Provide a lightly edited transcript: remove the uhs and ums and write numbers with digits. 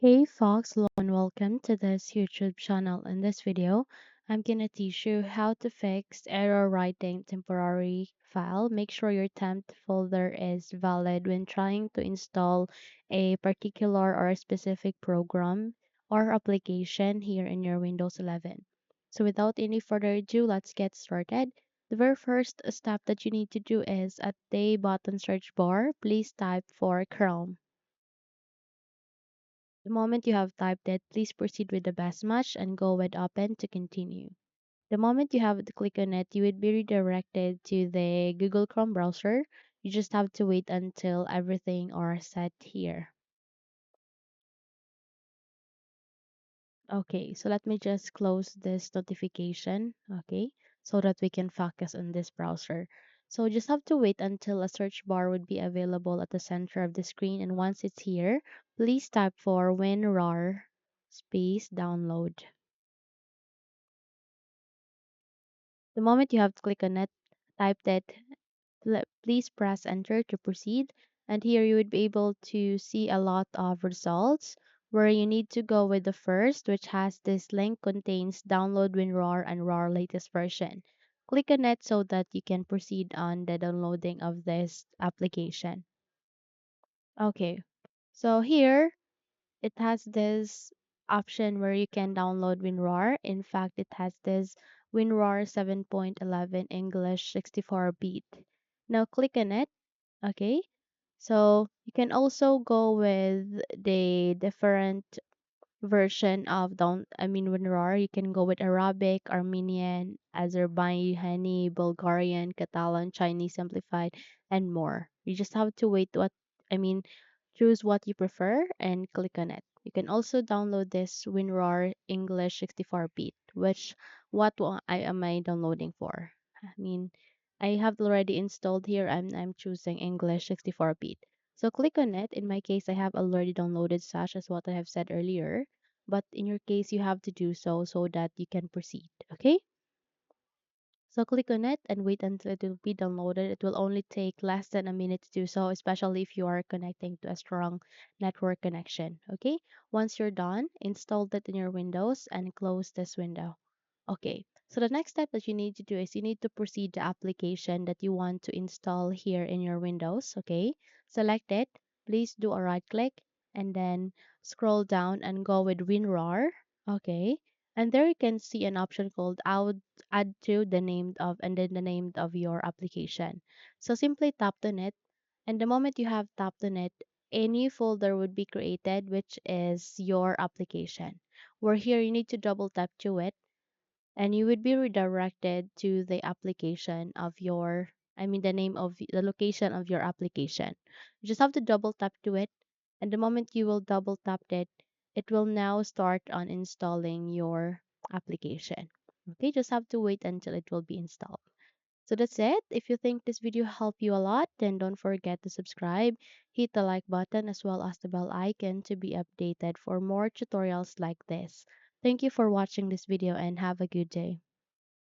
Hey folks, hello and welcome to this YouTube channel. In this video, I'm gonna teach you how to fix error writing temporary file. Make sure your temp folder is valid when trying to install a particular or a specific program or application here in your Windows 11. So without any further ado, let's get started. The very first step that you need to do is at the bottom search bar, please type for Chrome. The moment you have typed it, please proceed with the best match and go with open to continue. The moment you have to click on it, you would be redirected to the Google Chrome browser. You just have to wait until everything are set here. Okay, so let me just close this notification, okay, so that we can focus on this browser. So just have to wait until a search bar would be available at the center of the screen, and once it's here, please type for WinRAR space download. The moment you have to click on it, type that, please press enter to proceed. And here you would be able to see a lot of results where you need to go with the first, which has this link contains download WinRAR and RAR latest version. Click on it so that you can proceed on the downloading of this application. Okay, so here it has this option where you can download WinRAR. In fact, it has this WinRAR 7.11 English 64-bit. Now click on it. Okay. So you can also go with the different version of WinRAR. You can go with Arabic, Armenian, Azerbaijani, Bulgarian, Catalan, Chinese Simplified, and more. You just have to wait I mean choose what you prefer and click on it. You can also download this WinRAR English 64-bit, which am I downloading for? I mean, I have already installed here. I'm choosing English 64-bit. So click on it. In my case, I have already downloaded such as what I have said earlier. But in your case, you have to do so that you can proceed. Okay? So click on it and wait until it will be downloaded. It will only take less than a minute to do so, especially if you are connecting to a strong network connection. Okay? Once you're done, install that in your Windows and close this window. Okay, so the next step that you need to do is you need to proceed the application that you want to install here in your Windows. Okay, select it. Please do a right click and then scroll down and go with WinRAR. Okay, and there you can see an option called add to the name of and then the name of your application. So simply tap on it, and the moment you have tapped on it, a new folder would be created, which is your application. Where here you need to double tap to it and you would be redirected to the application of your the name of the location of your application. You just have to double tap to it, and the moment you will double tap it, it will now start on installing your application. Okay, just have to wait until it will be installed. So that's it. If you think this video helped you a lot, then don't forget to subscribe, hit the like button as well as the bell icon to be updated for more tutorials like this. Thank you for watching this video and have a good day.